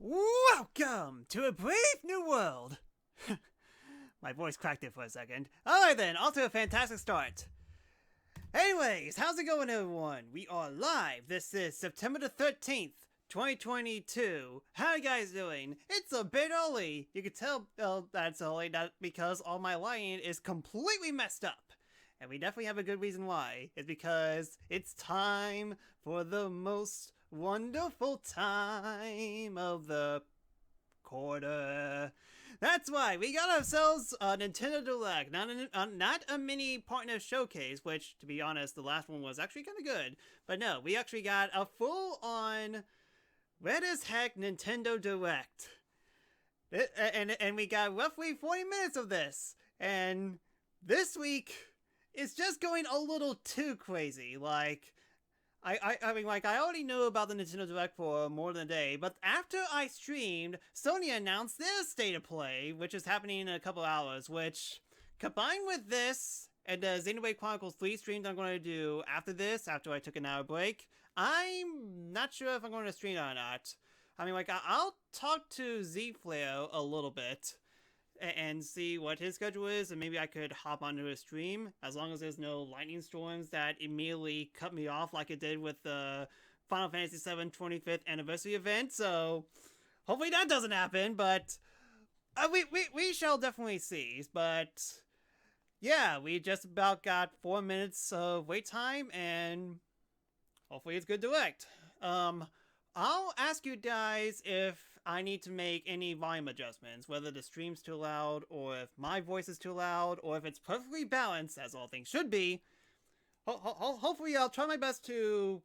Welcome to a brave new world. My voice cracked it for a second. Alright then, off to a fantastic start. Anyways, how's it going everyone? We are live. This is September the 13th, 2022. How are you guys doing? It's a bit early. You can tell that's early not because all my lighting is completely messed up. And we definitely have a good reason why. It's because it's time for the most wonderful time of the quarter. That's why we got ourselves a Nintendo Direct, not a mini partner showcase, which, to be honest, the last one was actually kind of good. But no, we actually got a full-on, red as heck Nintendo Direct. And we got roughly 40 minutes of this. And this week, it's just going a little too crazy. Like, I mean, like, I already knew about the Nintendo Direct for more than a day, but after I streamed, Sony announced their State of Play, which is happening in a couple hours, which, combined with this, and the Xenoblade Chronicles 3 streams I'm going to do after this, after I took an hour break, I'm not sure if I'm going to stream or not. I mean, like, I'll talk to Z-Flare a little bit, and see what his schedule is, and maybe I could hop onto his stream, as long as there's no lightning storms that immediately cut me off like it did with the Final Fantasy VII 25th anniversary event, so hopefully that doesn't happen, but we shall definitely see. But yeah, we just about got 4 minutes of wait time, and hopefully it's good direct. I'll ask you guys if I need to make any volume adjustments, whether the stream's too loud, or if my voice is too loud, or if it's perfectly balanced, as all things should be. Hopefully I'll try my best to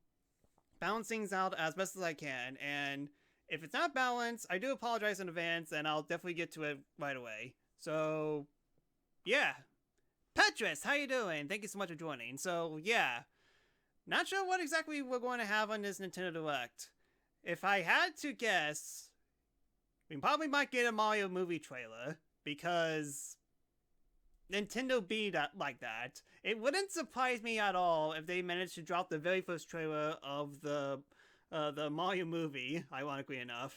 balance things out as best as I can, and if it's not balanced, I do apologize in advance, and I'll definitely get to it right away. So, yeah. Petrus, how you doing? Thank you so much for joining. So, yeah. Not sure what exactly we're going to have on this Nintendo Direct. If I had to guess, we probably might get a Mario movie trailer, because Nintendo be that like that. It wouldn't surprise me at all if they managed to drop the very first trailer of the Mario movie, ironically enough.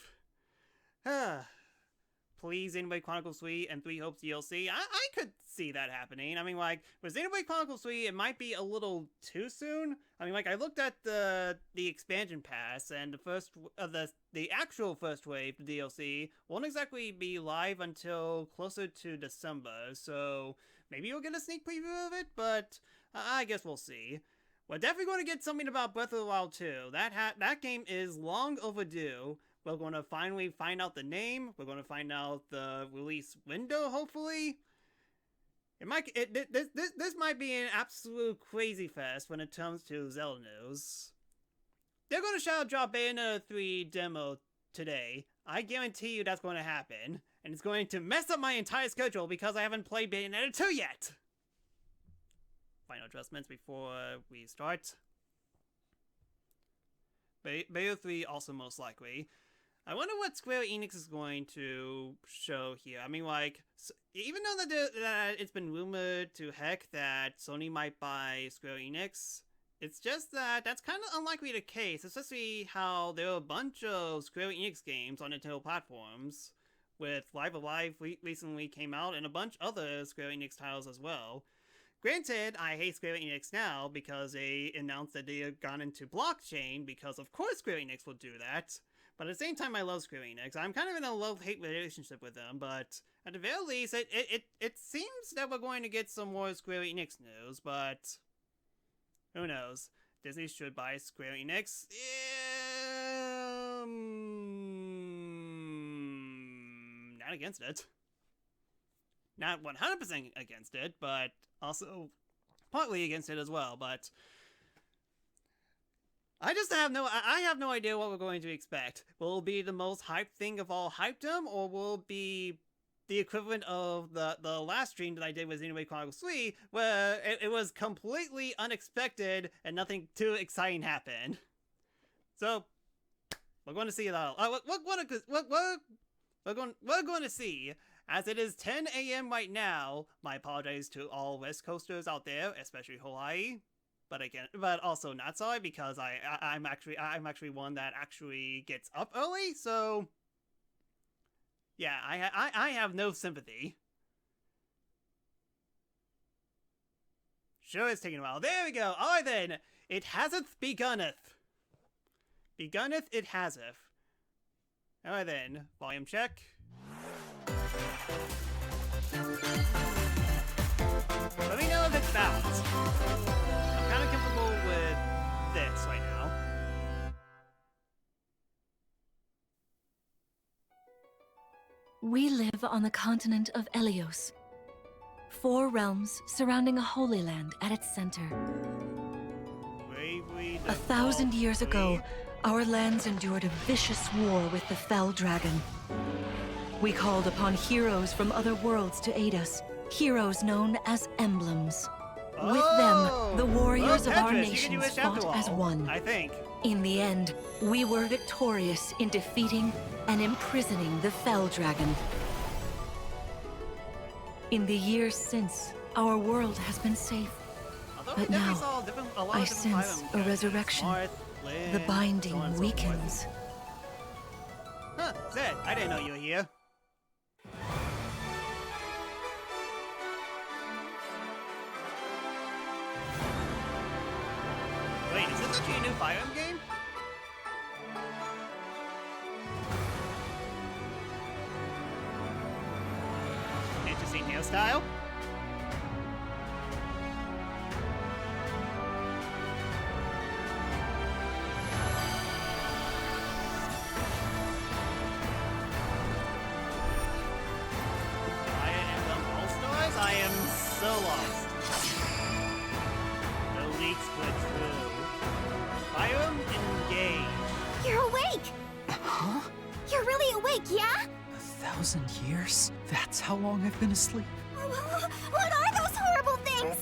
Please, Xenoblade Chronicles 3 and 3 Hopes DLC. I could see that happening. I mean, like, with Xenoblade Chronicles 3, it might be a little too soon. I mean, like, I looked at the expansion pass, and the actual first wave, the DLC, won't exactly be live until closer to December, so maybe you'll get a sneak preview of it, but I guess we'll see. We're definitely going to get something about Breath of the Wild 2. That game is long overdue. We're going to finally find out the name. We're going to find out the release window, hopefully. This might be an absolute crazy fest when it comes to Zelda news. They're going to shout drop Bayonetta 3 demo today. I guarantee you that's going to happen. And it's going to mess up my entire schedule because I haven't played Bayonetta 2 yet. Final adjustments before we start. Bayonetta 3 also most likely. I wonder what Square Enix is going to show here. I mean, like, even though that it's been rumored to heck that Sony might buy Square Enix, it's just that that's kind of unlikely the case, especially how there are a bunch of Square Enix games on Nintendo platforms, with Live Alive recently came out, and a bunch other Square Enix titles as well. Granted, I hate Square Enix now because they announced that they have gone into blockchain, because of course Square Enix will do that. But at the same time, I love Square Enix. I'm kind of in a love-hate relationship with them, but at the very least, it seems that we're going to get some more Square Enix news, but who knows? Disney should buy Square Enix. Not against it. Not 100% against it, but also partly against it as well, but I have no idea what we're going to expect. Will it be the most hyped thing of all hypedom, or will it be the equivalent of the last stream that I did with Xenoblade Chronicles 3, where it was completely unexpected and nothing too exciting happened? So, we're going to see it all. We're going to see. As it is 10 a.m. right now, my apologies to all West Coasters out there, especially Hawaii. But also not sorry because I'm actually one that actually gets up early, so Yeah, I have no sympathy. Sure, it's taking a while. There we go. All right then. It haseth begunneth. Begunneth it haseth. All right then. Volume check. Let me know if it's balanced. I'm kind of comfortable with this right now. We live on the continent of Elios. 4 realms surrounding a holy land at its center. Bravely 1,000 years ago, our lands endured a vicious war with the Fell Dragon. We called upon heroes from other worlds to aid us, heroes known as emblems. With them, the warriors of our nations fought as one. I think. In the end, we were victorious in defeating and imprisoning the Fell Dragon. In the years since, our world has been safe. But now, I sense a resurrection. The binding weakens. Huh, Zed, I didn't know you were here. Wait, is this actually a new Fire Emblem game? Interesting hairstyle. Fire Emblem All-Stars? I am so lost. The leaks were true. Fire Emblem engage. You're awake! Huh? You're really awake, yeah? 1,000 years? That's how long I've been asleep. What are those horrible things?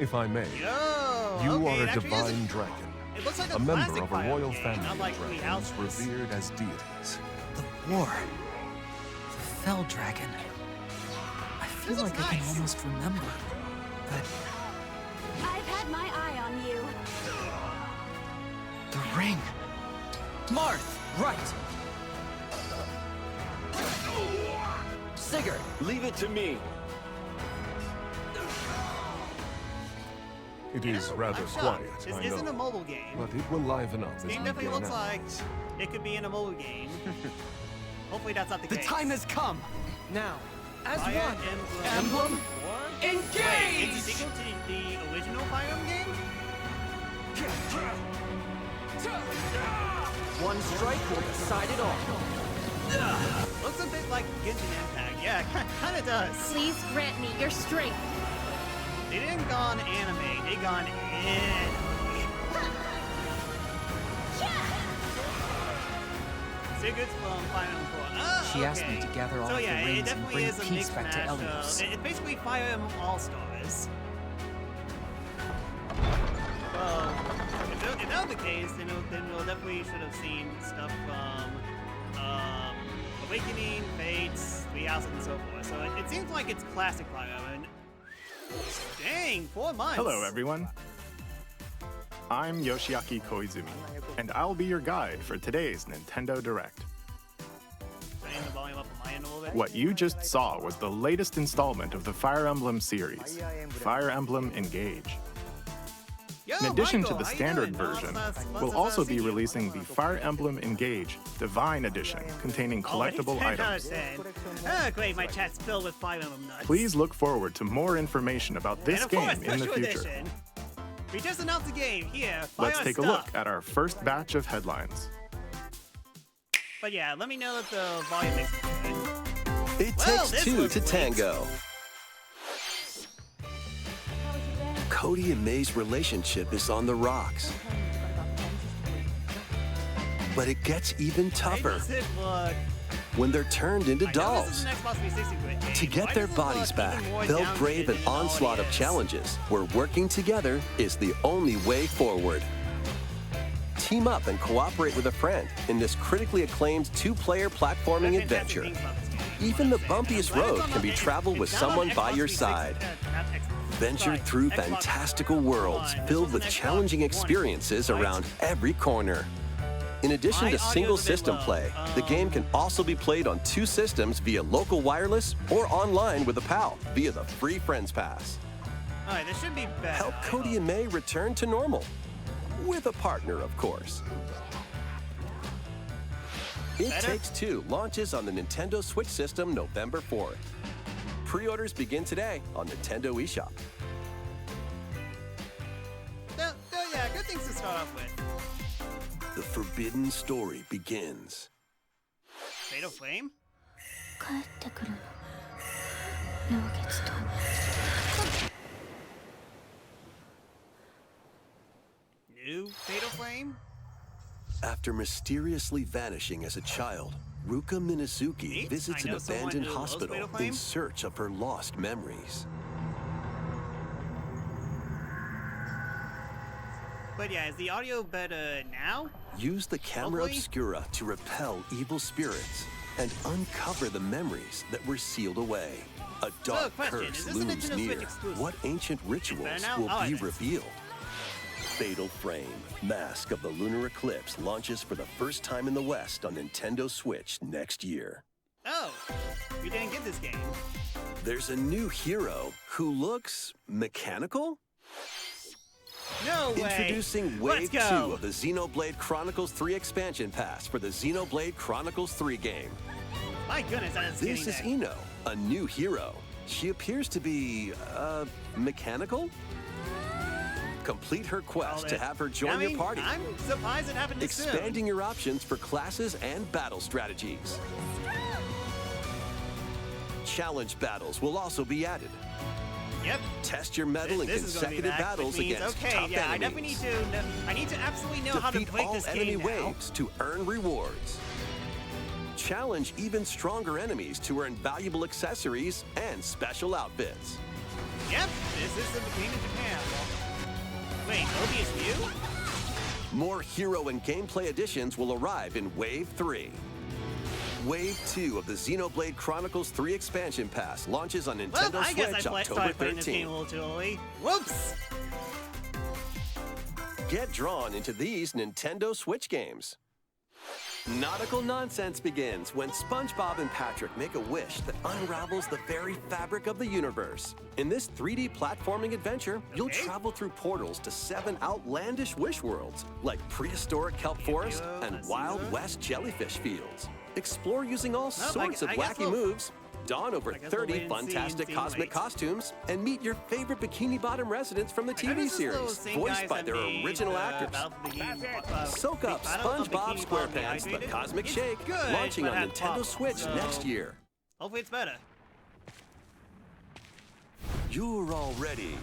If I may, Yo, you okay, are it a actually divine is dragon, It looks like a a member classic of a Fire royal game, family not like of Three dragons Houses. revered as deities. The war. The Fell Dragon. I feel This like looks I can nice. almost remember. But I've had my eye on you. the ring. Marth! Right! Sigurd! Leave it to me. It is rather I'm shocked. quiet, This I isn't know, a mobile game. but it will liven up This as game we definitely gain looks like allies. it could be in a mobile game. Hopefully that's not the The case. time has come! Now, as Fire one, Emblem. Emblem, It's a engage! sequel to the original Fire Emblem game? One strike will decide it all. Looks a bit like Genshin Impact. Yeah, kinda does. Please grant me your strength. They didn't gone anime, they gone anime. Sigurd's from Fire Emblem 4. Oh, She asked me okay. to gather all So of yeah, the it rings and definitely bring is a peace mixed back to match. Elios. It's basically Fire Emblem All-Stars. Well, if that was the case, then we'll definitely should have seen stuff from Awakening, Fates, Three Houses, and so forth. So it seems like it's classic Fire Emblem. Dang, 4 months. Hello, everyone. I'm Yoshiaki Koizumi, and I'll be your guide for today's Nintendo Direct. Turning the volume up on my end a little bit. What you just saw was the latest installment of the Fire Emblem series, Fire Emblem Engage. Yo, In addition Michael, to the how you standard doing? version, Let's we'll also see be you. releasing the Fire Emblem Engage Divine Edition containing collectible Oh, items. Oh, great, my chat's filled with Fire Emblem nuts. Please look forward to more information about this and of game course, in the special future. edition. We just announced the game here. Fire Let's take a stuff. look at our first batch of headlines. But yeah, let me know if the volume makes it good. It Well, takes this two was to late. tango. Cody and May's relationship is on the rocks. But it gets even tougher Hey, does it look... when they're turned into I know this is dolls. an Xbox 360 game. To get Why their does it bodies look back, even more they'll downdated brave an than it already onslaught of is? challenges where working together is the only way forward. Team up and cooperate with a friend in this critically acclaimed two-player platforming Fantastic adventure. things about this game. Even the I'm glad bumpiest it's road on can be the- traveled with it's not on someone by Xbox your 360, side. not Xbox. Venture Sorry, through Xbox fantastical worlds One. This filled was with an Xbox challenging One, experiences right? around every corner. In addition My to audio's a single bit system low. play, the game can also be played on 2 systems via local wireless or online with a pal via the free Friends Pass. Alright, this should be better. Help I Cody hope. and May return to normal. With a partner, of course. It Better? Takes Two launches on the Nintendo Switch system November 4th. Pre-orders begin today on Nintendo eShop. Yeah, good things to start off with. The forbidden story begins. Fatal Flame? 帰ってくるの陽月と New Fatal Flame? After mysteriously vanishing as a child, Ruka Minazuki Neat. visits I an know someone abandoned who loves hospital Fatal in Flame. search of her lost memories. But yeah, is the audio better now? Use the camera Hopefully. obscura to repel evil spirits and uncover the memories that were sealed away. A dark question, curse is this a looms Nintendo Switch near. exclusive? What ancient rituals now? will Alright be then. revealed? Fatal Frame, Mask of the Lunar Eclipse launches for the first time in the West on Nintendo Switch next year. Oh, we didn't get this game. There's a new hero who looks mechanical? No way. Introducing Let's Wave go. 2 of the Xenoblade Chronicles 3 expansion pass for the Xenoblade Chronicles 3 game. My goodness, that is This is getting Ino, a new hero. She appears to be, mechanical? Complete her quest to have her join your party, I'm surprised it happened this soon. expanding your options for classes and battle strategies. Challenge battles will also be added. Yep. Test your mettle in This is gonna be consecutive back, battles which means, against okay, tough yeah, enemies. I definitely need to know, I need to absolutely know how to Defeat play all this enemy game now. waves to earn rewards. Challenge even stronger enemies to earn valuable accessories and special outfits. Yep, this is the game in Japan. Wait, Obi is new? More hero and gameplay additions will arrive in Wave 3. Wave 2 of the Xenoblade Chronicles 3 expansion pass launches on Well, Nintendo I guess Switch I October started playing this game a 13th. little too early. Whoops! Get drawn into these Nintendo Switch games. Nautical nonsense begins when SpongeBob and Patrick make a wish that unravels the very fabric of the universe. In this 3D platforming adventure, you'll Okay. travel through portals to 7 outlandish wish worlds, like prehistoric kelp forest and Wild West jellyfish fields. Explore using all sorts of I guess wacky we'll- moves, don over I guess 30 we'll wait and see fantastic and cosmic wait. costumes, and meet your favorite Bikini Bottom residents from the I know TV this is those series, same voiced guys by that their made, original actors. Battle for the Soak up Battle of SpongeBob Bikini Bottom SquarePants The Dehydrated. Cosmic It's Shake, good, launching but on has Nintendo problems, Switch so next year. Hopefully it's better. You're already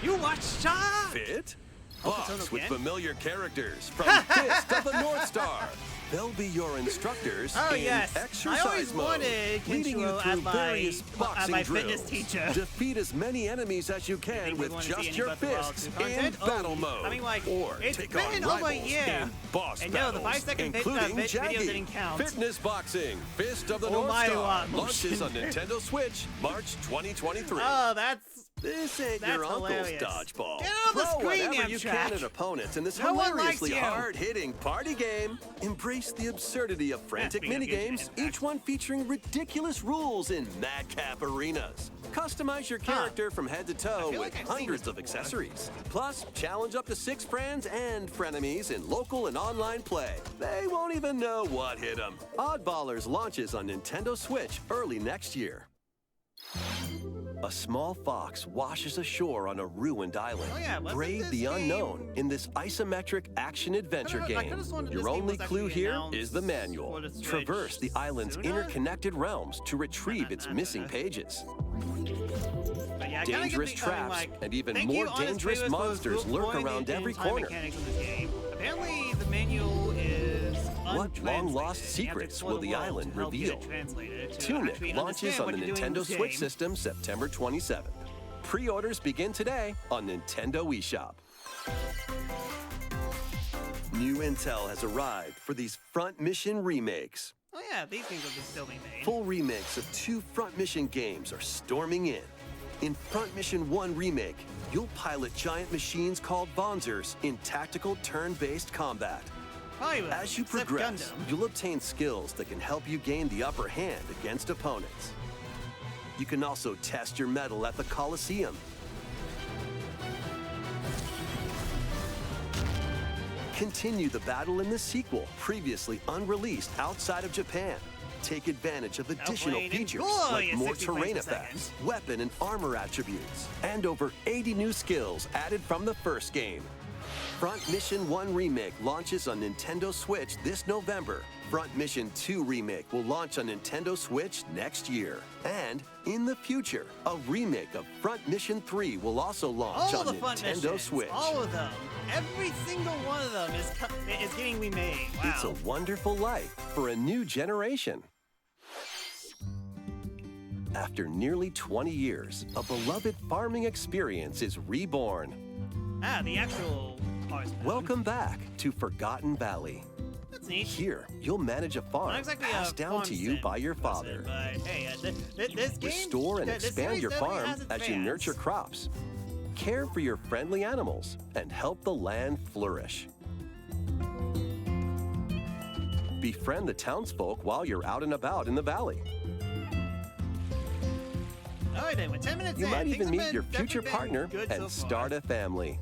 You watch Shaw! fit? Uncle Tono Box with again? familiar characters from Fist of the North Star. They'll be your instructors Oh, in yes. exercise I always mode, wanted leading you Kenshiro through as my- various as boxing my drills. fitness teacher. Defeat as many enemies as you can Think we with wanna see just any your Breath of the Wild fists 2 in content? battle mode. I mean, like, or it's take been on over a rivals year. in boss And no, the battles, 5-second fit including video Jaggy. didn't count. Fitness boxing, Fist of the Oh North my Star, God, launches motion. on Nintendo Switch March 2023. Oh, that's... This ain't That's your uncle's hilarious. dodgeball. Get off the Throw screen, whatever you Amtrak. can at opponents in this No one likes hilariously you. hard-hitting party game. Embrace the absurdity of frantic speaking of minigames, Amtrak. each one featuring ridiculous rules in madcap arenas. Customize your character from head to toe feel with like I've seen hundreds this of before. accessories. Plus, challenge up to 6 friends and frenemies in local and online play. They won't even know what hit them. Oddballers launches on Nintendo Switch early next year. A small fox washes ashore on a ruined island. Oh yeah, wasn't Brave this the game- unknown in this isometric action-adventure I game. could've sworn that Your this game only was clue actually here announced is the manual. for the Switch Traverse the island's sooner? interconnected realms to retrieve its missing pages. But yeah, I kinda Dangerous get the- I mean, traps like, and even thank more you, Honest dangerous Playlist, for monsters lurk pointing around in every time corner. mechanics in this game. Apparently, the manual is What untranslated. long-lost You have to secrets explore will the world island to help you reveal? translate it to Tunic actually launches understand on what the you're doing in Nintendo this Switch game. system September 27th. Pre-orders begin today on Nintendo eShop. New intel has arrived for these Front Mission remakes. Oh yeah, these games will still be made. Full remakes of 2 Front Mission games are storming in. In Front Mission 1 Remake, you'll pilot giant machines called Bonzers in tactical turn-based combat. Probably will, As you except progress, Gundam. you'll obtain skills that can help you gain the upper hand against opponents. You can also test your mettle at the Colosseum. Continue the battle in the sequel, previously unreleased outside of Japan. Take advantage of additional playing in features glorious like more 60 frames terrain per second. effects, weapon and armor attributes, and over 80 new skills added from the first game. Front Mission 1 Remake launches on Nintendo Switch this November. Front Mission 2 Remake will launch on Nintendo Switch next year. And in the future, a remake of Front Mission 3 will also launch All on the fun Nintendo missions, Switch. all of them, every single one of them is getting remade. Wow. It's a wonderful life for a new generation. After nearly 20 years, a beloved farming experience is reborn. The actual Hearthstone. Welcome back to Forgotten Valley. That's neat. Here, you'll manage a farm Not exactly passed a down farm to you sim by your person, father. But hey, this game, Restore and this expand series your definitely farm has its as you fans. nurture crops. Care for your friendly animals and help the land flourish. Befriend the townsfolk while you're out and about in the valley. All right, then, with 10 minutes You in, might things even have meet been your future definitely partner good and so start far. a family.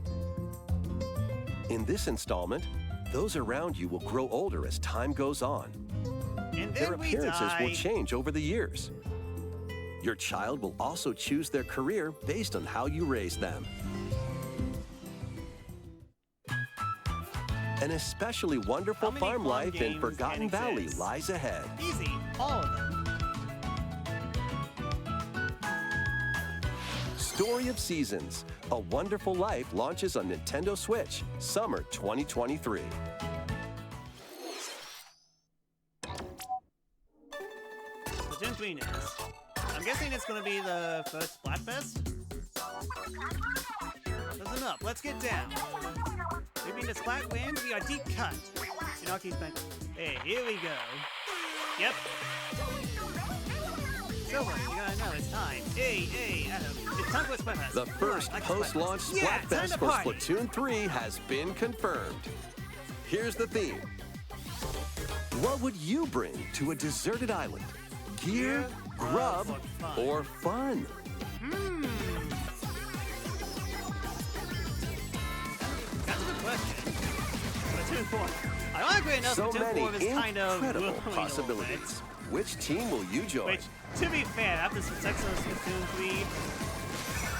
In this installment, those around you will grow older as time goes on. And Their then we appearances die. will change over the years. Your child will also choose their career based on how you raise them. An especially wonderful How many farm farm life in games Forgotten can Valley exist? lies ahead. Easy, all of them. Story of Seasons, A Wonderful Life launches on Nintendo Switch, summer 2023. Splatoon 3 news. I'm guessing it's gonna be the first Splatfest? Listen up, let's get down. Moving to Splatland, we are deep cut. In Arcade Bank. Hey, here we go. Yep. Silver, you gotta know, it's time. Hey, Adam, it's time for Splatfest. The first Like post-launch Splatfest. Yeah, time Splatfest to for party. Splatoon 3 has been confirmed. Here's the theme. What would you bring to a deserted island? Gear, grub, or fun? That's a good question. Splatoon 4. Ironically enough, So Splatoon many 4 is kind of incredible ruining a little possibilities. bit. Which team will you join? Which, to be fair, after success of Splatoon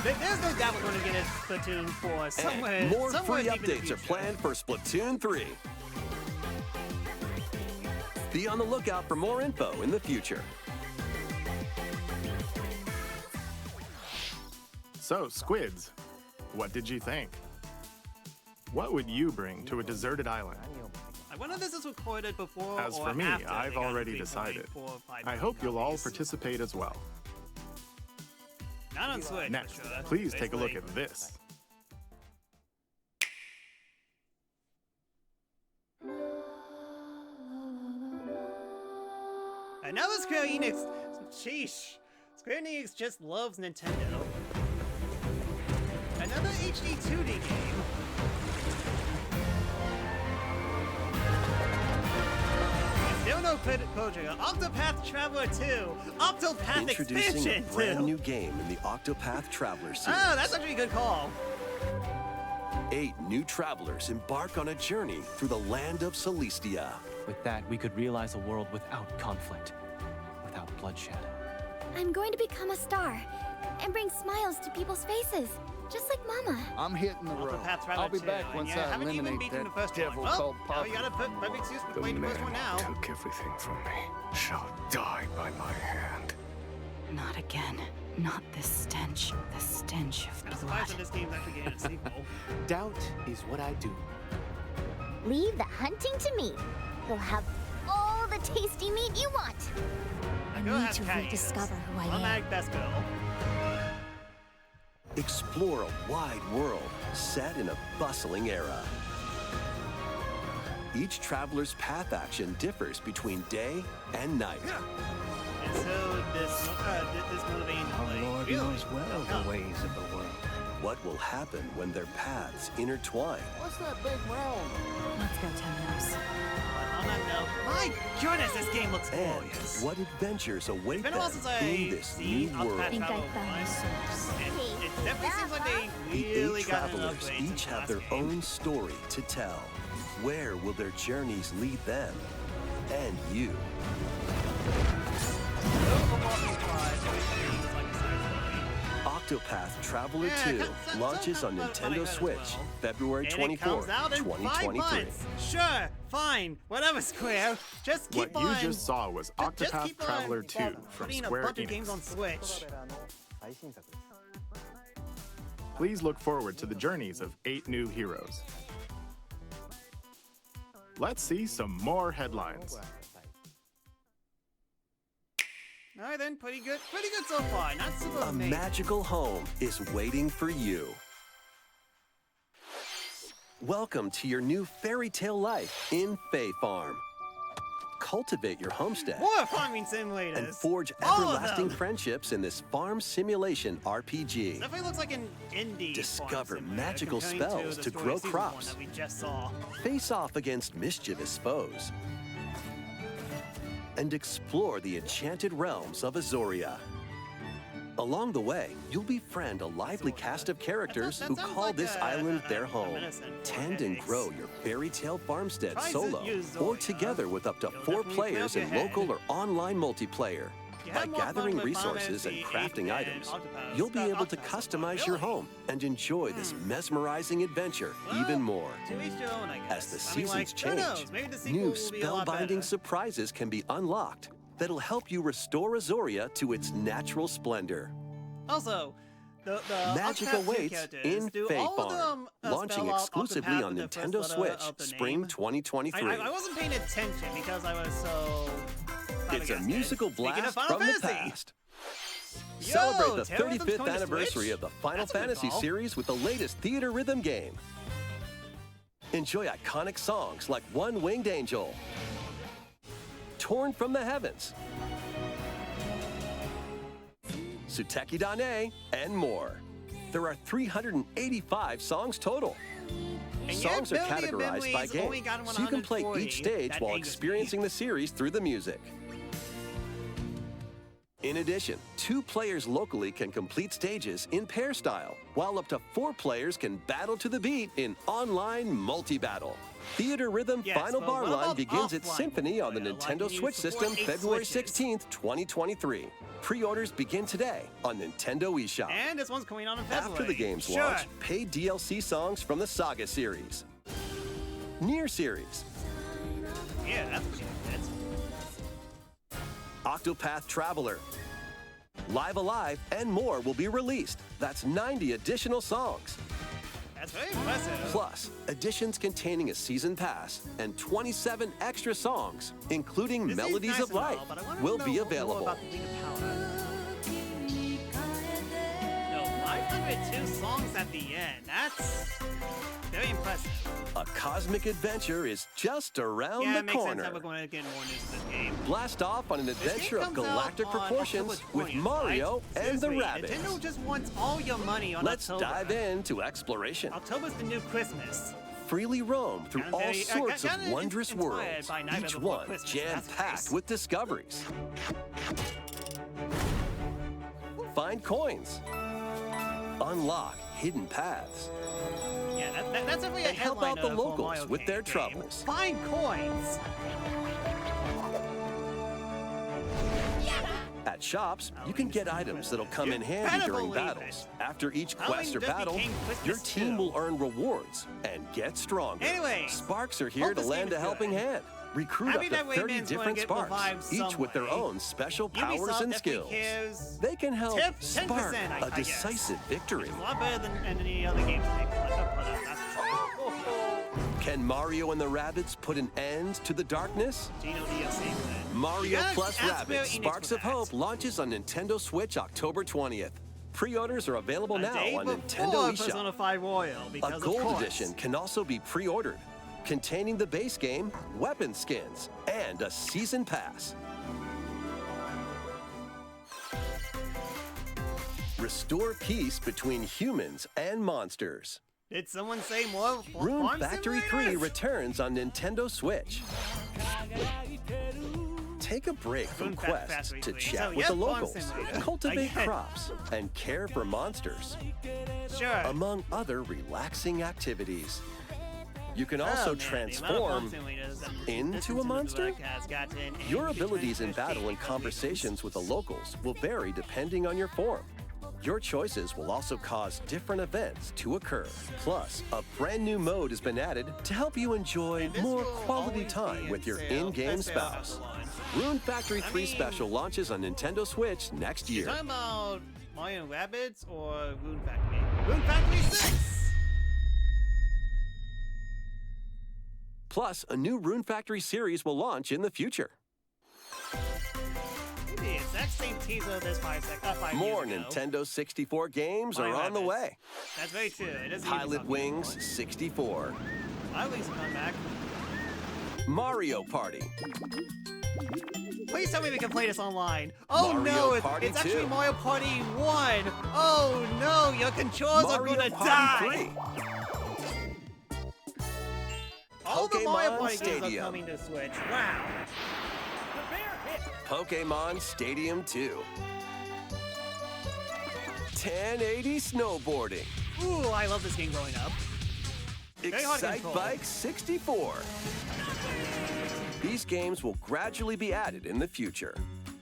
3, there's no doubt we're going to get a Splatoon 4 somewhere. And more somewhere free deep in the updates are future. planned for Splatoon 3. Be on the lookout for more info in the future. So, Squids, what did you think? What would you bring to a deserted island? I wonder if this is recorded before As or for me, after I've they got already 3.4 decided. or 5 I hope you'll all copies. participate as well. Not on Switch, Next, for sure. please take a look Basically. at this. Another Square Enix. Sheesh. Square Enix just loves Nintendo. Another HD 2D game. Still no project. Octopath Traveler 2. Octopath Introducing Expansion a brand 2. new game in the Octopath Traveler series. Oh, that's actually a good call. 8 new travelers embark on a journey through the land of Celestia. With that, we could realize a world without conflict, without bloodshed. I'm going to become a star and bring smiles to people's faces, just like Mama. I'm hitting the road. Octopath Traveler I'll be 2, back and once you I haven't even eliminate beaten the that first devil one. called Now you Papa. gotta put excuse for The playing the man first one now. who took everything from me shall die by my hand. Not again. Not this stench. The stench of I'm blood. surprised that this game's actually getting a sequel. Doubt is what I do. Leave the hunting to me. You'll have all the tasty meat you want. I Go need have to Patty. rediscover who I am. Automatic best girl. Explore a wide world set in a bustling era. Each traveler's path action differs between day and night. And so this motivating to Our play Lord really knows well well. the ways of the world. what will happen when their paths intertwine? What's that big realm? Let's go, Temenos. On that note, my goodness, this game looks And glorious. what adventures await It's been a while them since I in this new seen world? Octopath think I Traveler found 1. the source. And it definitely seems like they The really 8 got an travelers upgrade each since the have last their game. own story to tell. Where will their journeys lead them and you? Octopath Traveler 2 launches on Nintendo Switch February And it 24, comes out in 5 2023. months. Sure, fine, whatever, Square. Just keep What on. you just saw was just Octopath keep on Traveler 2 from putting Square a bunch of games Enix. on Switch. Please look forward to the journeys of 8 new heroes. Let's see some more headlines. All right then, pretty good so far. Not super A amazing. magical home is waiting for you. Welcome to your new fairy tale life in Fae Farm. Cultivate your homestead More farming simulators. and forge All of everlasting them. friendships in this farm simulation RPG. Definitely looks like an indie. Discover farm simulator magical comparing spells the to Story grow Season crops. 1 that we just saw. Face off against mischievous foes and explore the enchanted realms of Azoria. Along the way, you'll befriend a lively cast of characters That who sounds call like this a island their home. reminiscent for Tend and headaches. grow your fairy tale farmstead Tries to solo use or Zoria. together with up to You'll 4 definitely clear players up in your local head. or online multiplayer. You By have more fun gathering with resources and Final crafting Fantasy items, VIII and you'll be able to Octopath, customize your really? home and enjoy this mesmerizing adventure even more. To each their own, I guess. As the I mean, seasons like, who change, knows? Maybe the sequel new will be a lot spellbinding better. surprises can be unlocked that'll help you restore Azoria to its natural splendor. Also, the Magic Octopath 2 awaits characters, in do Fae all of Farm, them, launching spell out exclusively Octopath on with the first Nintendo letter Switch of the spring name? 2023. I wasn't paying attention because I was so. It's a flabbergasted. musical Speaking of blast Final from the Fantasy. past. Yo, Celebrate the Terror Rhythm's 35th coming to anniversary Switch? of the Final That's a good Fantasy call. series with the latest theater rhythm game. Enjoy iconic songs like One Winged Angel, Torn from the Heavens, Suteki Dane, and more. There are 385 songs total. And Songs are yet, Billion categorized by Memories only game, got so you can play 140. each stage That while angers me. experiencing the series through the music. In addition, 2 players locally can complete stages in pair style, while up to 4 players can battle to the beat in online multi-battle. Theater Rhythm Yes, Final but Bar what Line about begins its offline symphony on the multiplayer, like Nintendo you Switch support system 8 February Switches? 16th, 2023. Pre-orders begin today on Nintendo eShop. And this one's coming out in February. After the game's sure. launch, paid DLC songs from the Saga series, Nier series, Yeah, that's what she did. Octopath Traveler, Live Alive, and more will be released. That's 90 additional songs. That's very impressive. Plus, editions containing a season pass and 27 extra songs, including This seems Melodies nice of and all, Life, but I wanna will know be more available. about the Ring of Power. No, 502 songs at the end. That's very impressive. A cosmic adventure is just around Yeah, the it makes sense corner. that we're going to get more news in this game. Blast off on an This game adventure of comes out galactic on proportions October with 20th, Mario right? and the Seriously, rabbits. Nintendo just wants all your money on Let's October. dive into exploration. October's the new Christmas. Freely roam through Kinda all very- sorts of kinda wondrous inspired worlds, by Nightmare each Before one Christmas, jam-packed that's nice. with discoveries. Find coins. Unlock hidden paths. Yeah, that's definitely a And help out the headliner for a locals Mario with their game. troubles. Find coins. At shops, you can get items that'll come in You handy better during believe battles. After each Halloween quest or just battle, became Christmas your team too. will earn rewards and get stronger. Anyways, Sparks are here hope to this lend game a is helping good. hand. Recruit Happy up to that 30 Rayman's gonna different get sparks, revived each with their some way. own special powers Ubisoft and definitely skills. cares. They can help Tip 10%, spark I a guess. decisive victory. It's a lot better than any other games they put out, that's for sure. Can Mario and the Rabbids put an end to the darkness? Gino DLC then. Mario You gotta plus ask Square Rabbids Enix Sparks for of that. Hope launches on Nintendo Switch October 20th. Pre-orders are available A now day on before Nintendo Persona eShop. 5 Royal, because A of gold course. edition can also be pre-ordered, containing the base game, weapon skins, and a season pass. Restore peace between humans and monsters. Did someone say more? Rune Farm Factory 3 Simulators? returns on Nintendo Switch. Take a break from Rune quests Factory to 3. chat So, with yes, the Farm locals, Simulator. cultivate Again. crops, and care for monsters, Sure. among other relaxing activities. You can Oh, also man, the amount of transform Farm Simulators that into listen a to monster? the podcast gotten and Your keep abilities in transferred battle and to conversations with the locals will vary depending on your form. Your choices will also cause different events to occur. Plus, a brand new mode has been added to help you enjoy And this more will quality always time be with your sale. in-game That sale has spouse. to launch. Rune Factory 3 mean- Special launches on Nintendo Switch next You year. talking about Mario and Rabbids or Rune Factory? Rune Factory 6! Plus, a new Rune Factory series will launch in the future. The exact same teaser of this 5 More years ago. Nintendo 64 games Mario are on the Rabbids. way. That's very true. It doesn't Pilot Wings 64, Pilot Wings will come back. Mario Party, Please tell me we can play this online. Oh Mario no, Party it's actually 2. Mario Party 1. Oh no, your controls are Mario gonna Party die. 3, All the Mario Pokemon Party games are Stadium. coming to Switch. Wow. Pokemon Stadium 2, 1080 snowboarding, Ooh, I love this game growing up. Very hard to Excite control. Bike 64. These games will gradually be added in the future.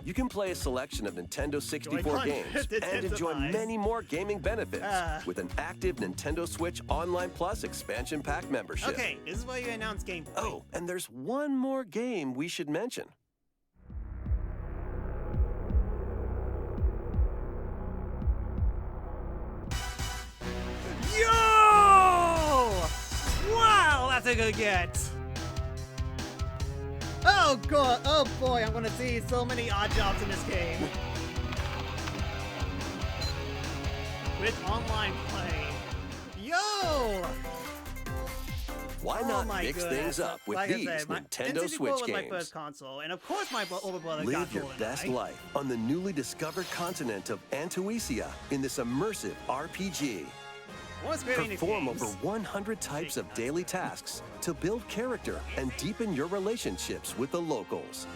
You can play a selection of Nintendo 64 Joy-Con games and enjoy intensifies. many more gaming benefits with an active Nintendo Switch Online Plus expansion pack membership. Okay, this is where you announce gameplay. Oh, and there's one more game we should mention. Yo! Wow, that's a good get. Oh god, oh boy, I'm gonna see so many odd jobs in this game. With online play. Yo! Why Oh not my mix goodness. things up with Like I these said, my Nintendo N64 Switch was my games? first console, and of course my older brother got Live your GoldenEye. best life on the newly discovered continent of Antuisia in this immersive RPG. What's great in these Perform games? over 100 types of daily tasks to build character and deepen your relationships with the locals.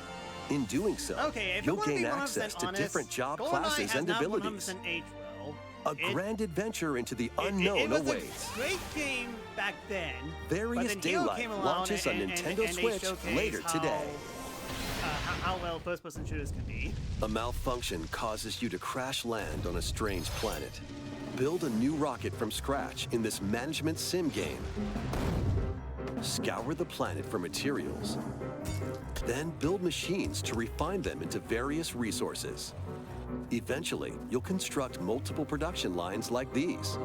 In doing so, Okay, if you'll you're gain gonna be 100% access to honest, different job GoldenEye classes has and not abilities. 100% aged well. A grand adventure into the It unknown was awaits. a great game back then. Various but then Halo Daylight came along launches on and Nintendo they Switch showcased later today. How well first-person shooters can be. A malfunction causes you to crash land on a strange planet. Build a new rocket from scratch in this management sim game. Scour the planet for materials. Then build machines to refine them into various resources. Eventually, you'll construct multiple production lines like these.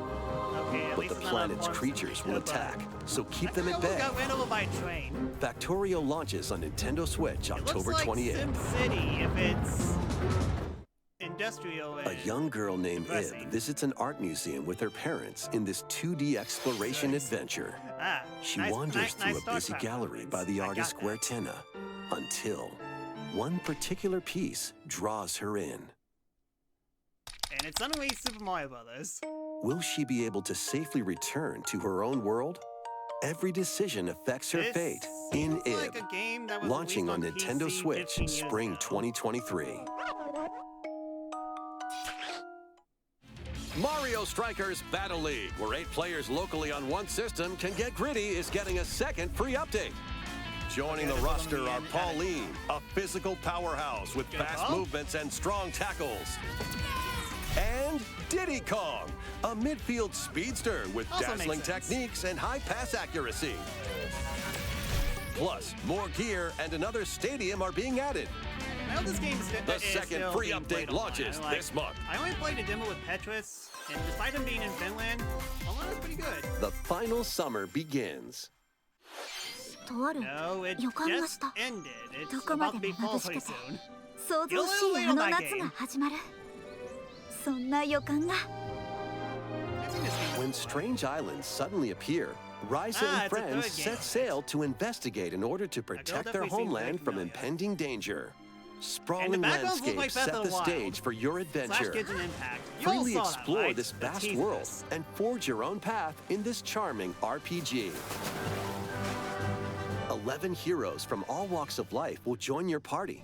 Okay, at But least the it's not a planet's farm creatures will simulator, but attack, so keep I them think at I bay. almost got ran over by a train. Factorio launches on Nintendo Switch It October looks like 28th. Sim City if it's industrial. A young girl named depressing. Ib visits an art museum with her parents in this 2D exploration Nice. adventure. She She wanders through a busy gallery by the artist Guertena until one particular piece draws her in. And it's suddenly Super Mario Brothers. Will she be able to safely return to her own world? Every decision affects her This fate in seems like Ib, a game that was launching on released Nintendo PC Switch 15 years spring ago. 2023. Mario Strikers Battle League, where 8 players locally on one system can get gritty, is getting a second free update. Joining the roster are Pauline, a physical powerhouse with fast movements and strong tackles. And Diddy Kong, a midfield speedster with Also makes dazzling sense. techniques and high pass accuracy. Plus, more gear and another stadium are being added. Now this game is The second free update launches this month. I only played a demo with Petrus, and despite him being in Finland, online was pretty good. The final summer begins. No, it 予感が just した。 ended. It's どこ about ま to で be も fall 眩し pretty くて soon. 想像しいあの夏が始まるそんな予感が I've seen this game When before. strange islands suddenly appear, Ryza Ah, and it's a friends third game set of it. sail to investigate in order to protect their definitely seems very homeland from familiar. impending danger. Sprawling backgrounds look like landscapes Breath set of the the Wild. stage for your adventure. Genshin Impact. You all Freely saw that, explore right? this The vast teasers. world and forge your own path in this charming RPG. 11 heroes from all walks of life will join your party.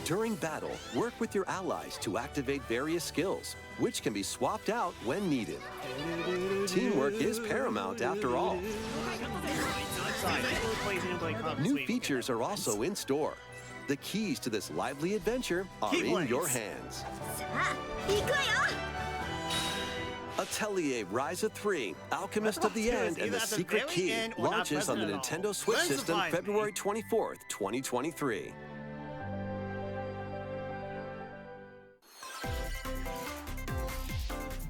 During battle, work with your allies to activate various skills, which can be swapped out when needed. Teamwork is paramount after all. New features are also in store. The keys to this lively adventure are in your hands. Atelier Ryza 3, Alchemist of the End and the Secret Key launches on the Nintendo Switch system February 24th, 2023.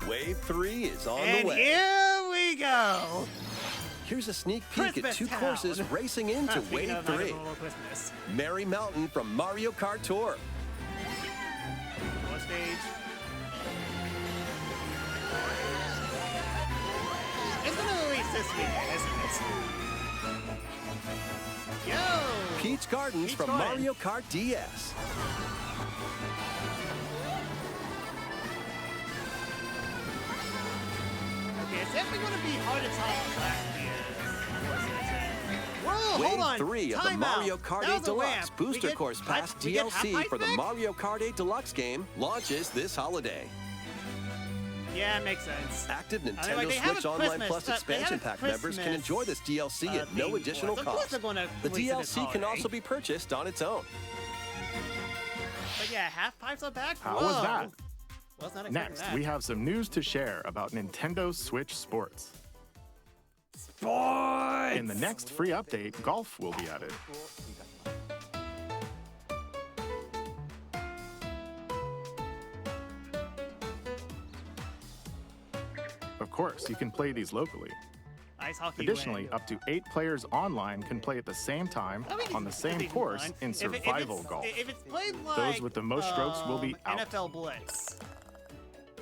Wave 3 is on the way. Here we go. Here's a sneak peek at Christmas 2 Town. courses racing into Speaking Wave of 3. Magical Christmas. Merry Mountain from Mario Kart Tour. More stage. It's gonna release this weekend, isn't it? Yo! Peach Gardens Peach from Garden. Mario Kart DS. Okay, it's definitely gonna be hard to top last year's. Whoa, hold Wave on. 3 of the Time Mario out. Kart That 8 was a Deluxe ramp. Booster We get Course Pass we get DLC half-pipe for the back? Mario Kart 8 Deluxe game launches this holiday. Yeah, it makes sense. Active I mean, Nintendo like, they have Switch a Online Christmas- Plus they have expansion a pack members can Christmas, enjoy this DLC at no theme for additional it. Of course cost. they're gonna The release it this DLC can holiday. also be purchased on its own. But yeah, half pipes are back. How Whoa. was that? Was not expecting Next, that. we have some news to share about Nintendo Switch Sports. Sports! In the next free update, golf will be added. Of course, you can play these locally. Ice hockey. Additionally, wing. up to 8 players online can play at the same time I mean, on the it's same even course fine. in If survival it's, golf. If it's played like Those with the most strokes will be out. NFL Blitz.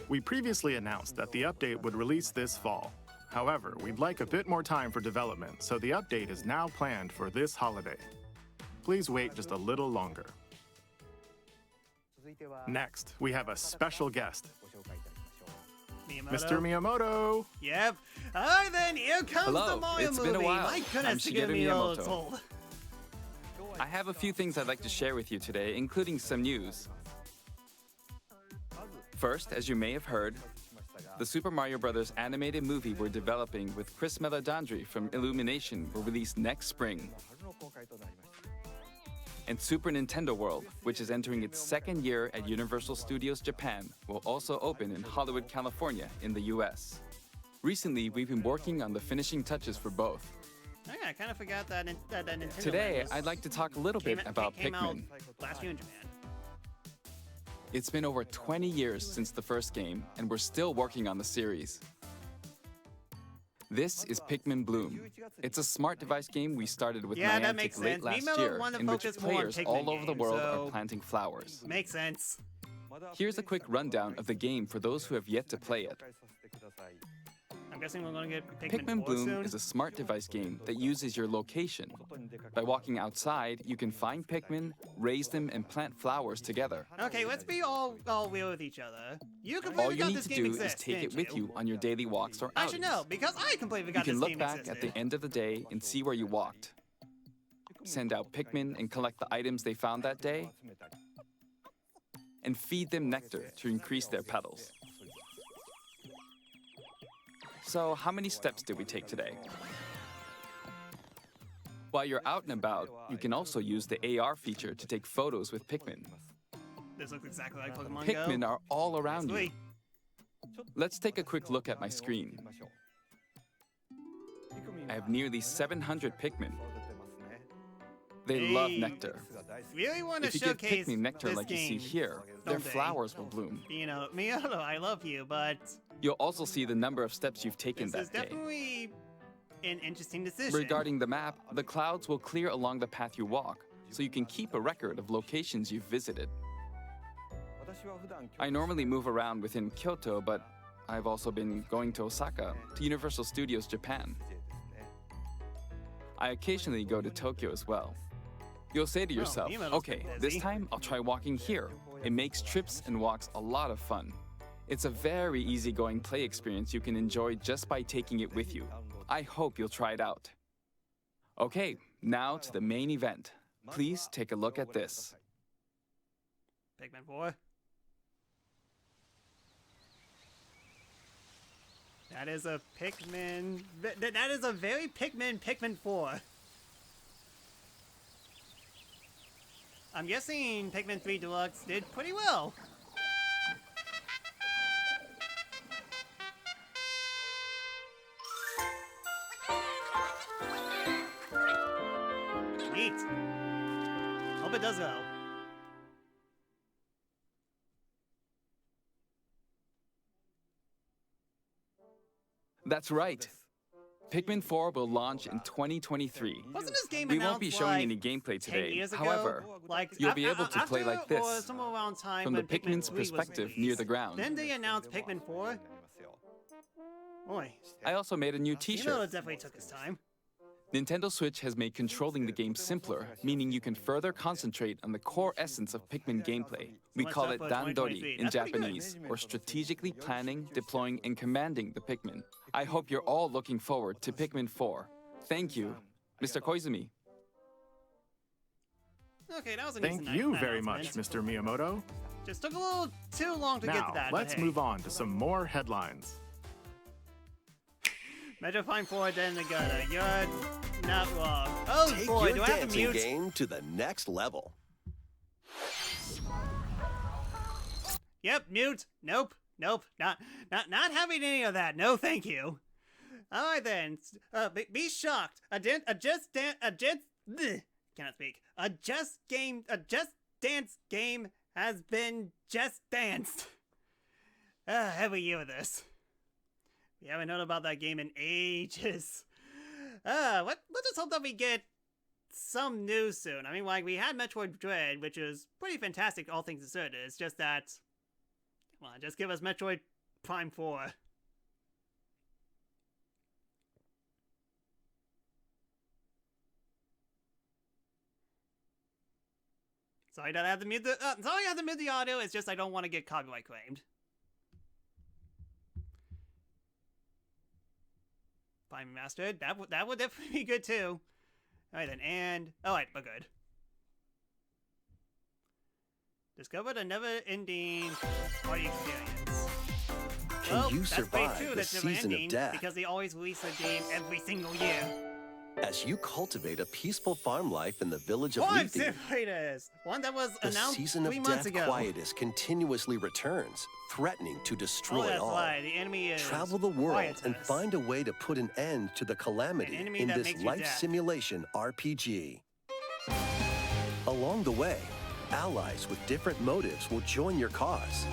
We previously announced that the update would release this fall. However, we'd like a bit more time for development, so the update is now planned for this holiday. Please wait just a little longer. Next, we have a special guest, Miyamoto. Mr. Miyamoto. Yep. All right then, here comes Hello, the Mario it's movie. been a while. My I'm goodness, to get Shigeru me all Miyamoto. told. I have a few things I'd like to share with you today, including some news. First, as you may have heard, the Super Mario Bros. Animated movie we're developing with Chris Meledandri from Illumination will release next spring. And Super Nintendo World, which is entering its second year at Universal Studios Japan, will also open in Hollywood, California, in the US. Recently, we've been working on the finishing touches for both. Oh, yeah, I kind of forgot that Nintendo. Today, was- I'd like to talk a little bit about came out Pikmin. last year in Japan. It's been over 20 years since the first game, and we're still working on the series. This is Pikmin Bloom. It's a smart device game we started with Yeah, that Niantic makes late sense. last Miyamoto year, wanted to in which focus more on players Pikmin all over the games, world so- are planting flowers. Makes sense. Here's a quick rundown of the game for those who have yet to play it. I'm guessing we're going to get Pikmin 4 Bloom soon. is a smart device game that uses your location. By walking outside, you can find Pikmin, raise them, and plant flowers together. Okay, let's be all real with each other. You completely All you forgot need this to game do exists, is take it didn't with you on your daily walks or Actually, outings. no, because I completely You forgot can this look game back existed. at the end of the day and see where you walked. Send out Pikmin and collect the items they found that day. And feed them nectar to increase their petals. So, how many steps did we take today? While you're out and about, you can also use the AR feature to take photos with Pikmin. This looks exactly like Pokemon Pikmin Go. are all around you. Sweet. Let's take a quick look at my screen. I have nearly 700 Pikmin. They love Hey. nectar. Really want to If you give showcase Pikmin nectar this like you see game, here, their don't they? flowers will bloom. You know, Miyamoto, I love you, but You'll also see the number of steps you've taken this is that day. definitely an interesting decision. Regarding the map, the clouds will clear along the path you walk, so you can keep a record of locations you've visited. I normally move around within Kyoto, but I've also been going to Osaka, to Universal Studios Japan. I occasionally go to Tokyo as well. You'll say to Oh, yourself, Miyamoto's okay, been this busy." time I'll try walking here. It makes trips and walks a lot of fun. It's a very easygoing play experience you can enjoy just by taking it with you. I hope you'll try it out. Okay, now to the main event. Please take a look at this. Pikmin 4. That is a Pikmin. That is a very Pikmin 4. I'm guessing Pikmin 3 Deluxe did pretty well. Neat. Hope it does well. That's right. Pikmin 4 will launch in 2023. Wasn't this game We won't be announced, showing like, any gameplay 10 today. years ago? However, Like, you'll be able to play after like this, or somewhere around time from the when Pikmin Pikmin's 3 was perspective released. near the ground. Then they announced Pikmin 4. Boy, I also made a new Miyamoto t-shirt. definitely took his time. Nintendo Switch has made controlling the game simpler, meaning you can further concentrate on the core essence of Pikmin gameplay. We much call stuff it for Dandori 2023. in That's pretty good. Japanese, or strategically planning, deploying, and commanding the Pikmin. I hope you're all looking forward to Pikmin 4. Thank you, Mr. Koizumi. Okay, that was an Thank easy you very much, announcement. Mr. Miyamoto. Just took a little too long to get Now, to that. but let's hey. move on to some more headlines. Metro Prime 4 then the gutter. You're not wrong. Oh Take boy, your do I have to dancing mute? game to the next level. Yep, mute. Nope. Not having any of that. No, thank you. All right then. Be shocked. Cannot speak. A Just Dance game has been just danced. Every year with this. We haven't heard about that game in ages. Let's just hope that we get some news soon. I mean, like, we had Metroid Dread, which is pretty fantastic, all things considered. It's just that, come on, just give us Metroid Prime 4. Sorry that I have to mute the, sorry I have to mute the audio, it's just I don't want to get copyright claimed. Prime Remastered, that would definitely be good too. Alright then, and, alright, we're good. Discover the never-ending party experience. Can you that's survive true, the that's season of never-ending, death? because they always release a game every single year. As you cultivate a peaceful farm life in the village of Farm Lethe, Simulators! One that was the announced season of 3 months death ago. quietus continuously returns, threatening to Oh, destroy that's all. right. The enemy is Travel the world and Quietus. find a way to put an end to the calamity enemy in that this makes you life deaf. simulation RPG. Along the way, allies with different motives will join your cause.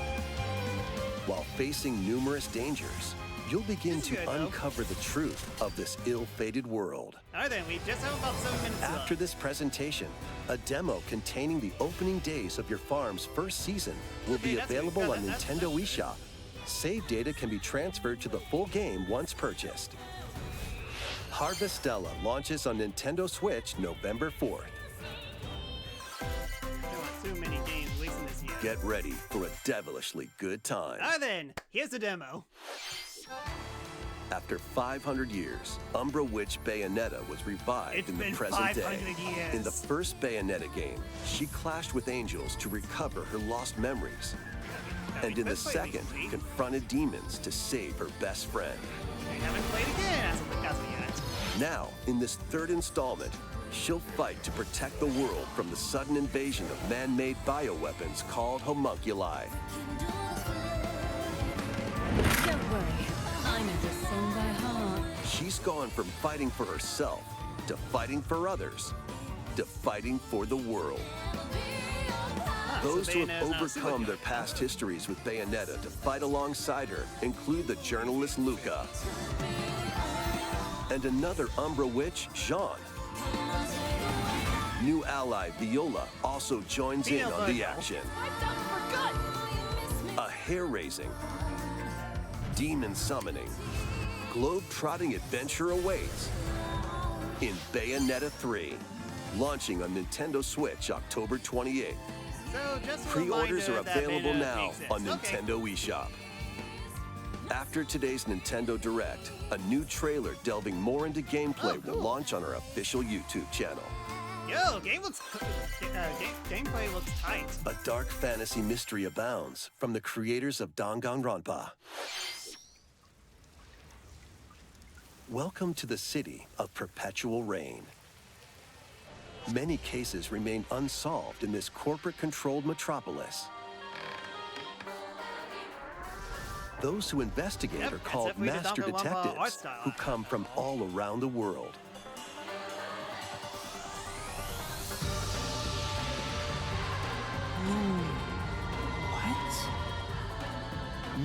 While facing numerous dangers, you'll begin This is to good, though. uncover the truth of this ill-fated world. Alright then, we just have about 7 minutes left. After this presentation, a demo containing the opening days of your farm's first season will Okay, be that's available good. on That's- Nintendo eShop. Save data can be transferred to the full game once purchased. Harvestella launches on Nintendo Switch November 4th. There are too many games releasing this year. Get ready for a devilishly good time. Alright then, here's the demo. After 500 years, Umbra Witch Bayonetta was revived It's in the been present day. 500 years. In the first Bayonetta game, she clashed with angels to recover her lost memories. And in the second, confronted demons to save her best friend. I haven't played again as of yet. Now, in this third installment, she'll fight to protect the world from the sudden invasion of man-made bioweapons called homunculi. Don't worry, I know this song by heart. She's gone from fighting for herself to fighting for others to fighting for the world. Those who have overcome their past histories with Bayonetta to fight alongside her include the journalist Luca and another Umbra witch, Jean. New ally Viola also joins in on the action. A hair-raising, demon summoning, globe-trotting adventure awaits in Bayonetta 3. launching on Nintendo Switch October 28th. So just a Pre-orders reminder are that available Bayonetta now exists. on Okay. Nintendo eShop. After today's Nintendo Direct, a new trailer delving more into gameplay will launch on our official YouTube channel. Yo, gameplay looks tight. A dark fantasy mystery abounds from the creators of Danganronpa. Welcome to the city of perpetual rain. Many cases remain unsolved in this corporate-controlled metropolis. Those who investigate Yep, are that's called definitely the master Danganronpa art detectives style. who come from all around the world.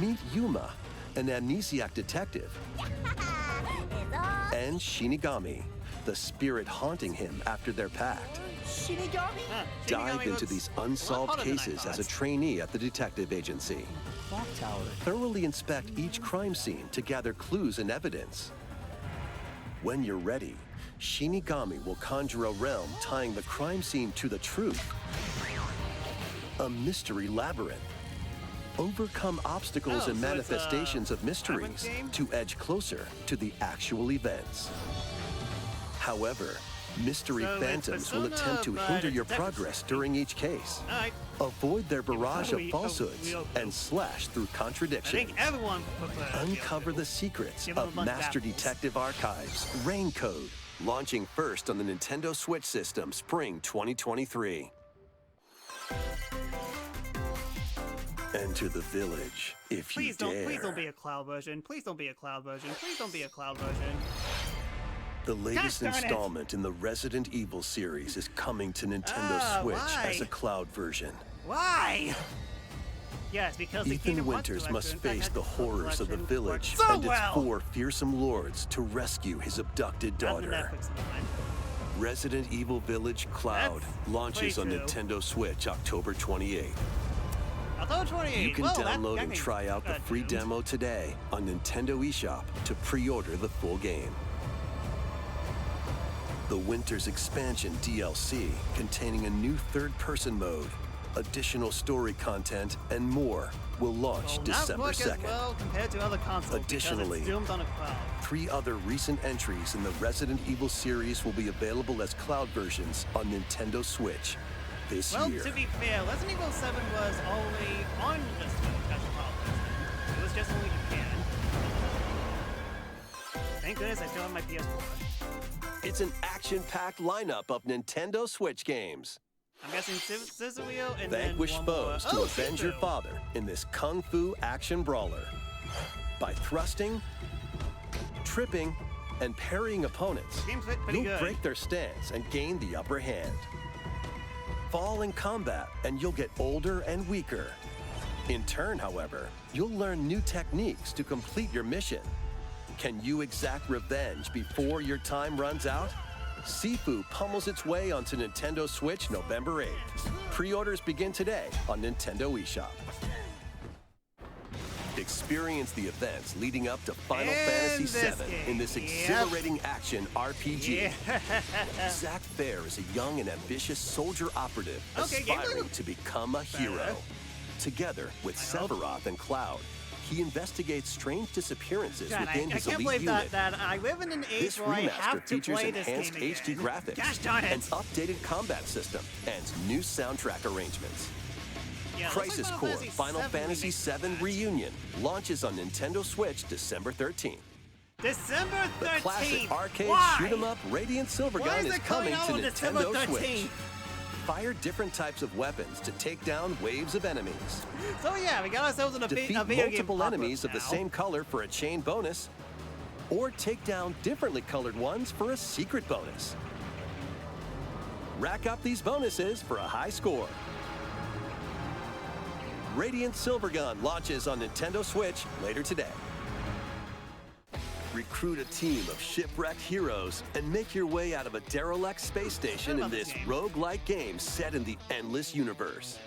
Meet Yuma, an amnesiac detective, and Shinigami, the spirit haunting him after their pact. Shinigami? Dive into these unsolved cases as a trainee at the detective agency. Thoroughly inspect each crime scene to gather clues and evidence. When you're ready, Shinigami will conjure a realm tying the crime scene to the truth. A mystery labyrinth. Overcome obstacles and so it's a manifestations of mysteries labyrinth game? to edge closer to the actual events. However, mystery So it's phantoms will Persona, attempt to but hinder it's your Detective progress Story. during each case. Alright, Avoid their barrage of we- falsehoods and slash through I contradictions. think everyone prefers Uncover the secrets Give 'em a of bunch of Master apples. Detective Archives Rain Code, launching first on the Nintendo Switch system spring 2023. Enter the village if you Please dare. don't be a cloud version. Please don't be a cloud version. Please don't be a cloud version. The latest darn it. installment in the Resident Evil series is coming to Nintendo Switch why? as a cloud version. Why? Yes, because the Ethan Kingdom Hearts Winters must collection, in fact, face had the horrors of the collection village worked so and its well. 4 fearsome lords to rescue his abducted That's the daughter. Netflix one. Resident Evil Village Cloud That's launches on playthrough. Nintendo Switch October 28th. October 28th. You can Whoa, download that and game's try out the good, free dude. demo today on Nintendo eShop to pre-order the full game. The Winter's Expansion DLC, containing a new third-person mode, additional story content, and more, will launch Well, December not 2nd. as well compared to other consoles Additionally, because it's doomed on a cloud. 3 other recent entries in the Resident Evil series will be available as cloud versions on Nintendo Switch this Well, year. to be fair, Resident Evil 7 was only on the Switch as a cloud version. It was just only Japan. Thank goodness I still have my PS4. It's an action-packed lineup of Nintendo Switch games. I'm guessing Cicerio and Vanquish then one more. foes to Oh, avenge your Sifu. father in this kung fu action brawler. By thrusting, tripping, and parrying opponents, Game's pretty you'll good. break their stance and gain the upper hand. Fall in combat and you'll get older and weaker. In turn, however, you'll learn new techniques to complete your mission. Can you exact revenge before your time runs out? Sifu pummels its way onto Nintendo Switch November 8th. Pre-orders begin today on Nintendo eShop. Experience the events leading up to Final And Fantasy this VII game. in this Yep. exhilarating action RPG. Yeah. Zack Fair is a young and ambitious soldier operative Okay, gameplay aspiring looks to become a hero. better. Together with I hope. Sephiroth and Cloud, he investigates strange disappearances God, within I his can't elite believe unit. that I live in an age This where I remaster have to features play this enhanced game HD again. graphics, Gosh darn it. an updated combat system, and new soundtrack arrangements. Yeah, it looks like Crisis Final Core Fantasy Final VII Fantasy remakes VII that. Reunion launches on Nintendo Switch December 13th. December 13th. The classic arcade Why? shoot 'em up Radiant Why Silvergun is is it coming coming out to on December Nintendo 13th? Switch. Fire different types of weapons to take down waves of enemies. So yeah, we got ourselves in a Defeat video game multiple apocalypse enemies of the now. same color for a chain bonus, or take down differently colored ones for a secret bonus. Rack up these bonuses for a high score. Radiant Silvergun launches on Nintendo Switch later today. Recruit a team of shipwrecked heroes and make your way out of a derelict space station in love this this game. roguelike game set in the endless universe.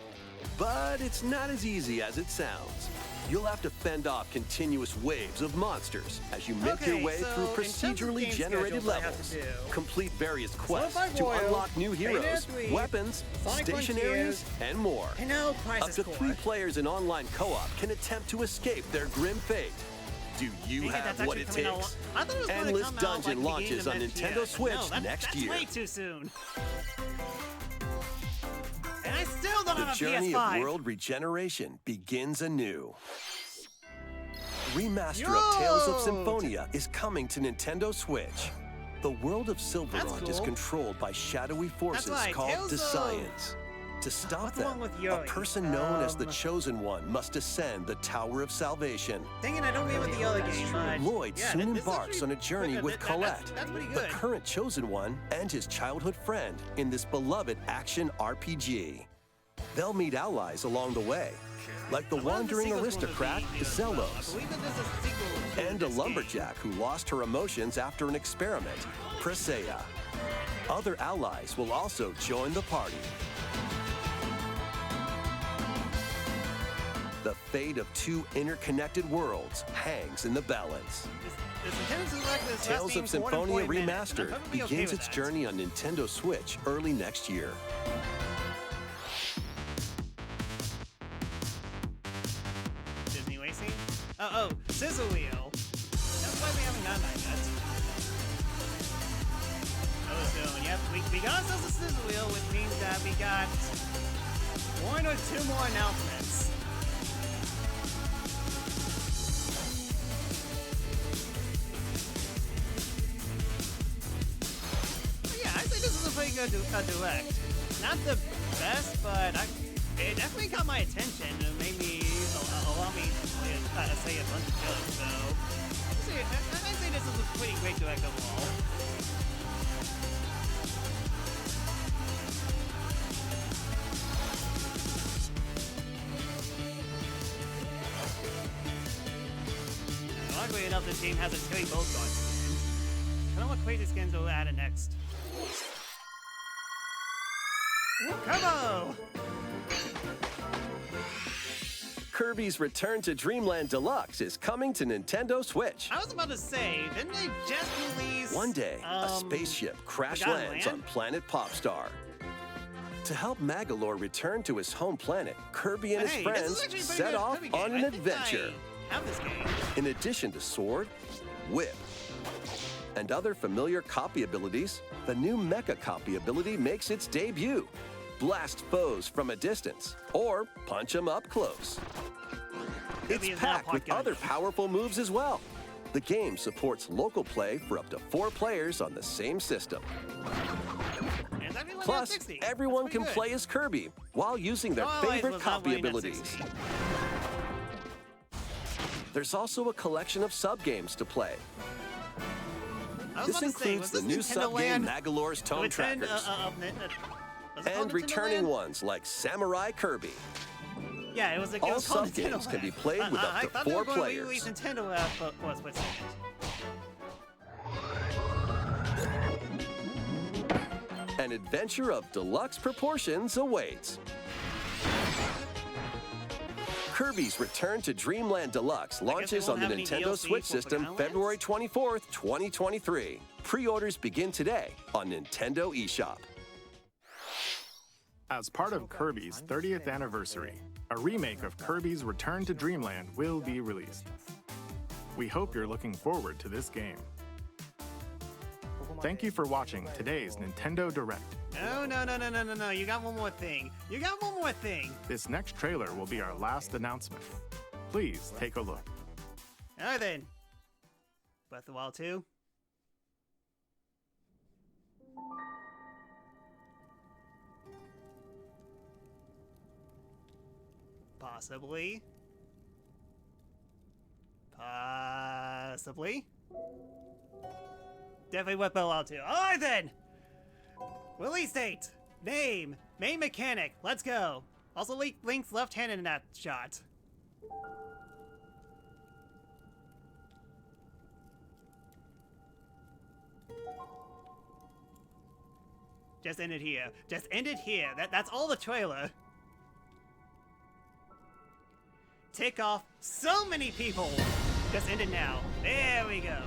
But it's not as easy as it sounds. You'll have to fend off continuous waves of monsters as you make your way through procedurally generated levels, complete various quests to unlock new heroes, weapons, stationaries, and more. Up to 3 players in online co-op can attempt to escape their grim fate. Do you have what it takes? Endless Dungeon launches on Nintendo Switch next year. That's way too soon. And I still don't have a PS5. The journey of world regeneration begins anew. Remaster of Tales of Symphonia is coming to Nintendo Switch. The world of Silverrun is controlled by shadowy forces called The-Science. To stop them, a person known as the Chosen One must ascend the Tower of Salvation. Dang it, I don't remember the other game, but... Lloyd soon embarks on a journey with Colette, the current Chosen One, and his childhood friend in this beloved action RPG. They'll meet allies along the way, like the wandering aristocrat Zelos, and a lumberjack who lost her emotions after an experiment, Presea. Other allies will also join the party. The fate of 2 interconnected worlds hangs in the balance. Tales of Symphonia Remastered begins its journey on Nintendo Switch early next year. Disney Racing? Oh, Sizzle Wheel. That's why we haven't done that yet. Oh, so, yep, we got ourselves a Sizzle Wheel, which means that we got 1 or 2 more announcements. Pretty good direct. Not the best, but it definitely got my attention and made me allow me to say a bunch of jokes. So I'd say this is a pretty great direct overall. Luckily enough, this game has a Terry Bogard skin. I don't know what crazy skins we'll add next. Come on! Kirby's Return to Dreamland Deluxe is coming to Nintendo Switch. I was about to say, didn't they just release... One day, a spaceship crash lands on planet Popstar. To help Magolor return to his home planet, Kirby and his friends set off on an adventure. In addition to Sword, Whip, and other familiar copy abilities, the new Mecha copy ability makes its debut. Blast foes from a distance, or punch them up close. It's packed with other powerful moves as well. The game supports local play for up to 4 players on the same system. Plus, everyone can play as Kirby while using their favorite copy abilities. There's also a collection of sub-games to play. This includes the new sub-game Magolor's Tone Trackers, and returning ones like Samurai Kirby. Yeah, it was all sub-games can be played with up to 4 players. Nintendo what's An adventure of deluxe proportions awaits. Kirby's Return to Dreamland Deluxe launches on the Nintendo Switch system February 24th, 2023. Pre-orders begin today on Nintendo eShop. As part of Kirby's 30th anniversary, a remake of Kirby's Return to Dreamland will be released. We hope you're looking forward to this game. Thank you for watching today's Nintendo Direct. No, you got one more thing. This next trailer will be our last announcement. Please take a look. Alright then. Breath of the Wild 2. Possibly. Definitely Breath of the Wild 2. Alright then! Release date! Name! Main mechanic! Let's go! Also Link's left-handed in that shot. Just end it here. That's all the trailer. tick off so many people. Just ended now. There we go.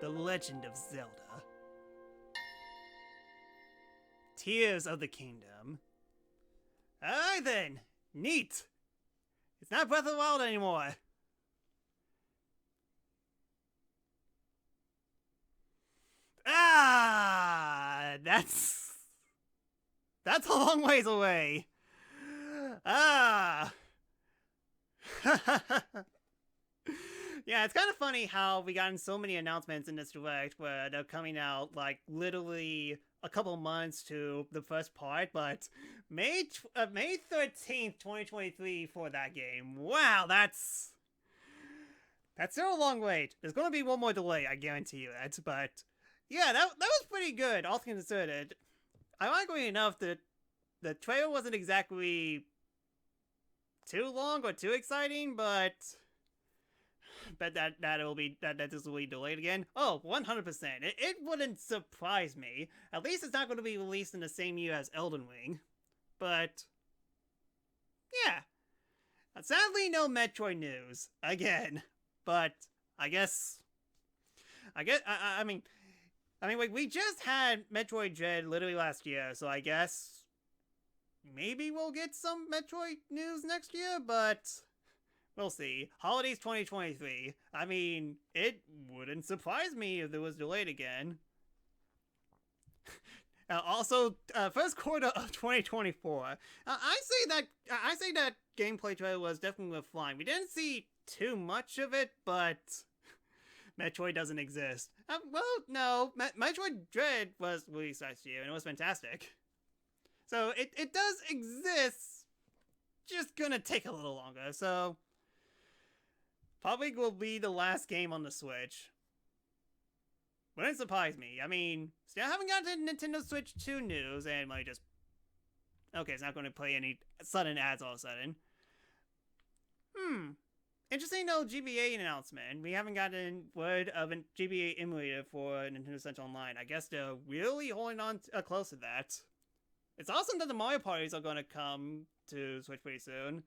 The Legend of Zelda. Tears of the Kingdom. Alright then, neat. It's not Breath of the Wild anymore. That's a long ways away. Yeah, it's kind of funny how we gotten so many announcements in this direct where they're coming out like literally a couple months to the first part, but May 13th, 2023 for that game. Wow, that's still a long wait. There's gonna be one more delay, I guarantee you that, but yeah, that was pretty good, all things considered. Ironically enough, the trailer wasn't exactly too long or too exciting, but that this will be delayed again. Oh, 100%. It wouldn't surprise me. At least it's not going to be released in the same year as Elden Ring. But yeah. Sadly, no Metroid news again. But I mean, we just had Metroid Dread literally last year, so I guess maybe we'll get some Metroid news next year, but we'll see. Holidays 2023. I mean, it wouldn't surprise me if it was delayed again. Also, first quarter of 2024. I say that gameplay trailer was definitely worth flying. We didn't see too much of it, but Metroid doesn't exist. Well, no, Metroid Dread was released last year, and it was fantastic. So it does exist. Just gonna take a little longer. So probably will be the last game on the Switch. Wouldn't surprise me. I mean, still haven't gotten Nintendo Switch 2 news, and let me just... Okay, it's not going to play any sudden ads all of a sudden. Interesting no GBA announcement. We haven't gotten word of a GBA emulator for Nintendo Switch Online. I guess they're really holding on close to that. It's awesome that the Mario parties are going to come to Switch pretty soon.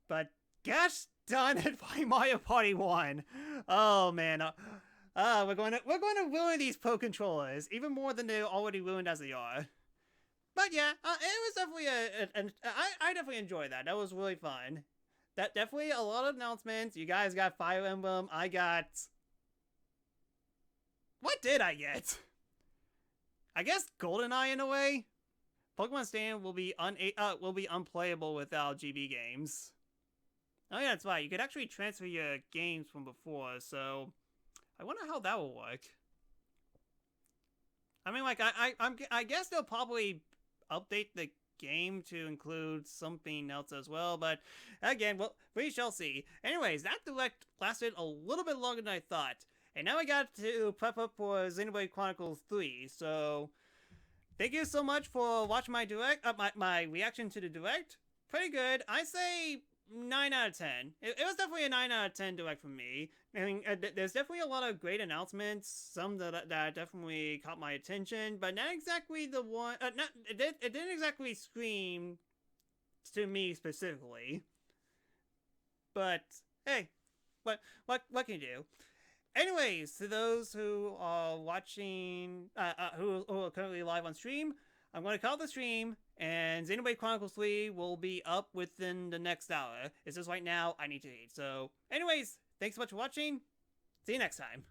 But gosh darn it, by Mario Party 1. Oh man. We're going to ruin these Pro controllers even more than they're already ruined as they are. But yeah, it was definitely I definitely enjoyed that. That was really fun. That definitely a lot of announcements. You guys got Fire Emblem. I got... What did I get? I guess GoldenEye in a way. Pokemon Stadium will be unplayable without GB games. Oh yeah, that's right. You could actually transfer your games from before, so I wonder how that will work. I mean, like, I guess they'll probably update the game to include something else as well, but again, well, we shall see. Anyways, that direct lasted a little bit longer than I thought, and now I got to prep up for Xenoblade Chronicles 3, so thank you so much for watching my direct, my reaction to the direct. Pretty good. I say 9 out of 10. It was definitely a 9 out of 10 direct for me. I mean, there's definitely a lot of great announcements, some that definitely caught my attention, but not exactly the one, it didn't exactly scream to me specifically. But, hey, what can you do? Anyways, to those who are watching, who are currently live on stream, I'm going to call the stream, and Xenoblade Chronicles 3 will be up within the next hour. It's just right now, I need to eat. So, anyways, thanks so much for watching. See you next time.